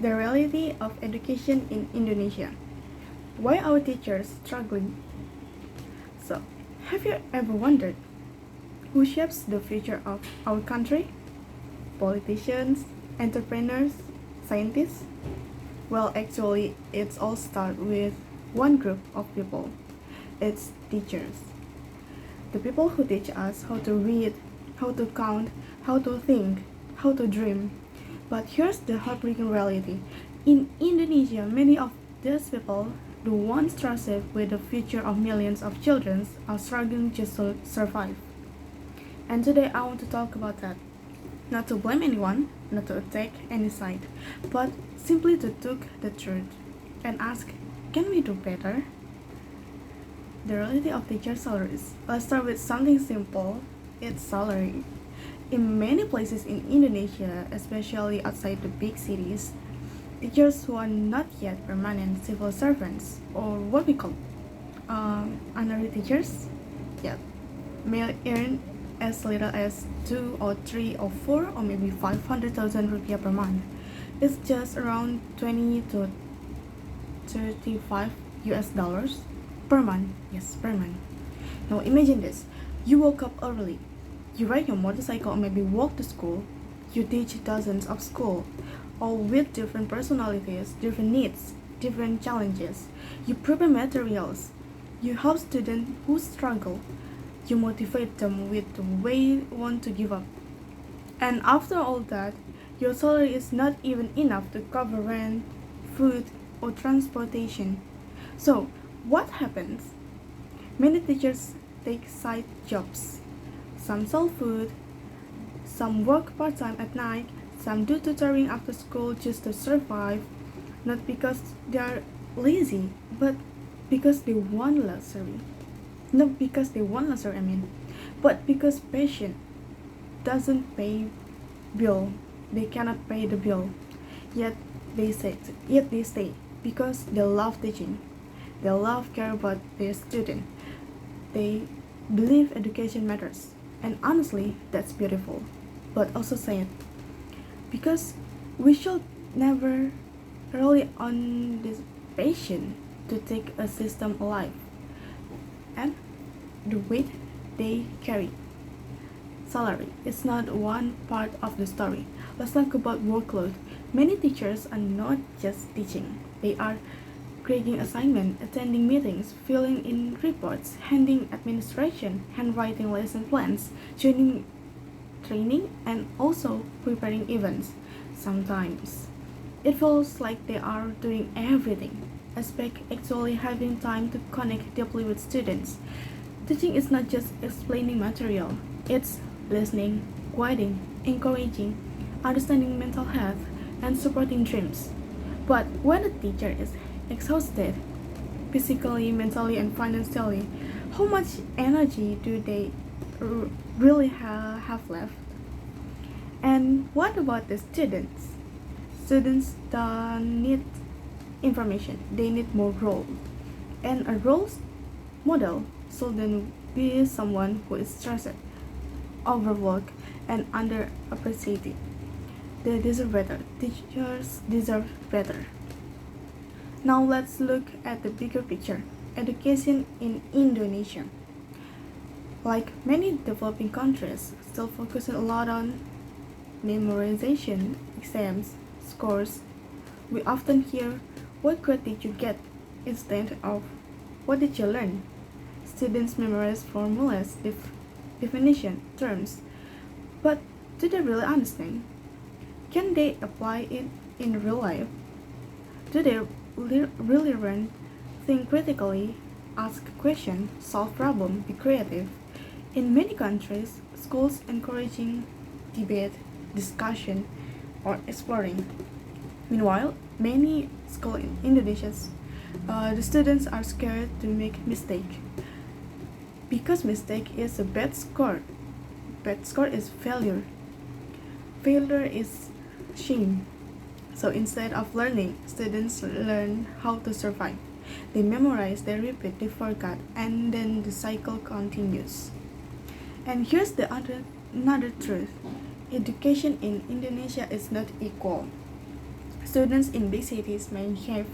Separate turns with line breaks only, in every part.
The reality of education in Indonesia. Why our teachers struggling? So, have you ever wondered who shapes the future of our country? Politicians, entrepreneurs, scientists? Well, actually, it's all start with one group of people. It's teachers. The people who teach us how to read, how to count, how to think, how to dream. But here's the heartbreaking reality. In Indonesia, many of these people, the ones trusted with the future of millions of children, are struggling just to survive. And today I want to talk about that. Not to blame anyone, not to attack any side, but simply to talk the truth and ask, can we do better? The reality of teacher salaries. Let's start with something simple. It's salary. In many places in Indonesia, especially outside the big cities, teachers who are not yet permanent civil servants, or what we call honorary teachers, yeah, may earn as little as 2 or 3 or 4 or maybe 500,000 rupiah per month. It's just around 20 to 35 US dollars per month. Yes, per month. Now imagine this. You woke up early. You ride your motorcycle or maybe walk to school. You teach dozens of school, all with different personalities, different needs, different challenges. You prepare materials. You help students who struggle. You motivate them with the way you want to give up. And after all that, your salary is not even enough to cover rent, food, or transportation. So, what happens? Many teachers take side jobs. Some sell food, some work part-time at night, some do tutoring after school just to survive, not because they are lazy, but because they want luxury. Not because they want luxury, but because passion doesn't pay bill. They cannot pay the bill. Yet yet they stay because they love teaching. They love care about their student. They believe education matters. And honestly, that's beautiful, but also sad. Because we should never rely on this passion to take a system alive. And the weight they carry. Salary is not one part of the story. Let's talk about workload. Many teachers are not just teaching, they are grading assignments, attending meetings, filling in reports, handling administration, handwriting lesson plans, joining training, and also preparing events. Sometimes it feels like they are doing everything, expect actually having time to connect deeply with students. Teaching is not just explaining material, it's listening, guiding, encouraging, understanding mental health, and supporting dreams. But when a teacher is exhausted, physically, mentally, and financially, how much energy do they really have left? And what about the students? Students don't need information, they need more role. And a role model shouldn't be someone who is stressed, overworked, and underappreciated. They deserve better. Teachers deserve better. Now let's look at the bigger picture. Education in Indonesia. Like many developing countries, still focusing a lot on memorization, exams, scores. We often hear, what grade did you get? Instead of, what did you learn? Students memorize formulas, definition, terms. But do they really understand? Can they apply it in real life? Do they really learn, think critically, ask questions, solve problems, be creative? In many countries, schools encouraging debate, discussion, or exploring. Meanwhile, many schools in Indonesia, the students are scared to make mistake. Because mistake is a bad score. Bad score is failure. Failure is shame. So instead of learning, students learn how to survive. They memorize, they repeat, they forget, and then the cycle continues. And here's another truth. Education in Indonesia is not equal. Students in big cities may have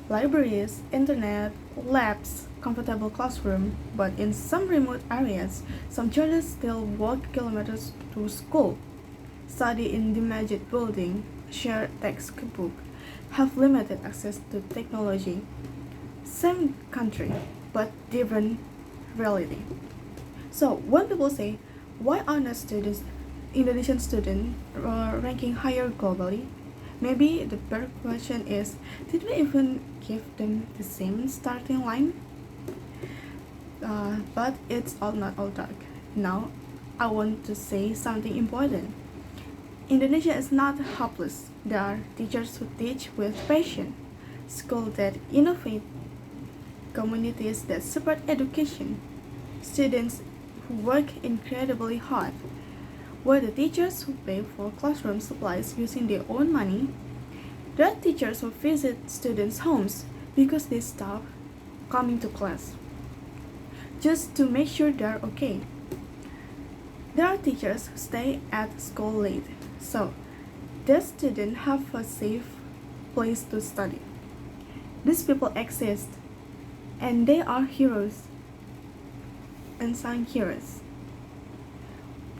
libraries, internet, labs, comfortable classroom, but in some remote areas, some children still walk kilometers to school, study in damaged building, share textbook, have limited access to technology. Same country, but different reality. So when people say, why are not students, Indonesian students, ranking higher globally? Maybe the better question is, did we even give them the same starting line? But it's all not all dark. Now, I want to say something important. Indonesia is not hopeless. There are teachers who teach with passion, schools that innovate, communities that support education, students who work incredibly hard, were the teachers who pay for classroom supplies using their own money. There are teachers who visit students' homes because they stop coming to class just to make sure they're okay. There are teachers who stay at school late so their students have a safe place to study. These people exist and they are heroes, unsung heroes.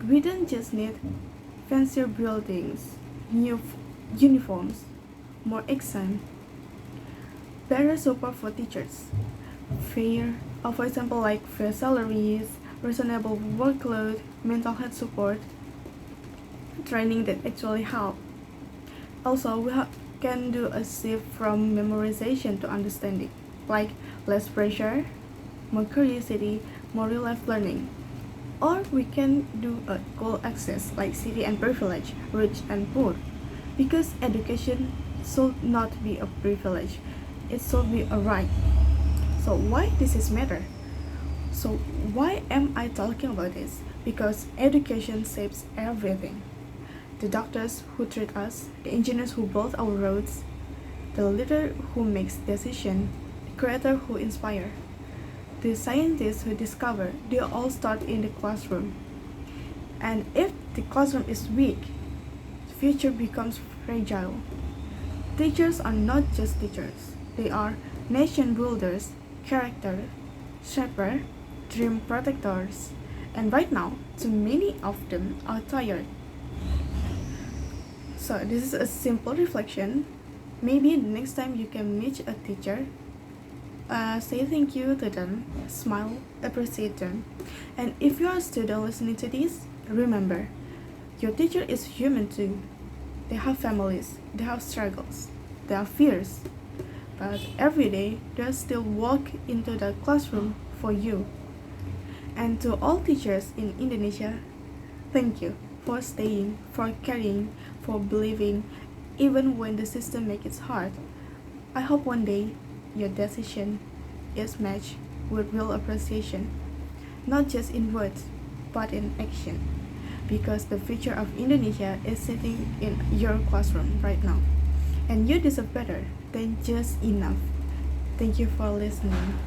We don't just need fancier buildings, new uniforms, more exam, better support for teachers, fair, for example, like fair salaries, reasonable workload, mental health support, training that actually help. Also, we can do a shift from memorization to understanding, like less pressure, more curiosity, more real-life learning. Or we can do a equal access like city and privilege, rich and poor. Because education should not be a privilege, it should be a right. So why this is matter? So why am I talking about this? Because education shapes everything. The doctors who treat us, the engineers who build our roads, the leader who makes decisions, the creator who inspire. The scientists who discover, they all start in the classroom. And if the classroom is weak, the future becomes fragile. Teachers are not just teachers, they are nation builders, character shaper, dream protectors. And right now, too many of them are tired. So this is a simple reflection. Maybe next time you can meet a teacher, say thank you to them, smile, appreciate them. And if you are a student listening to this, remember, your teacher is human too. They have families, they have struggles, they have fears. But every day, they still walk into the classroom for you. And to all teachers in Indonesia, thank you for staying, for caring, for believing, even when the system makes it hard. I hope one day your decision is matched with real appreciation, not just in words, but in action. Because the future of Indonesia is sitting in your classroom right now. And you deserve better than just enough. Thank you for listening.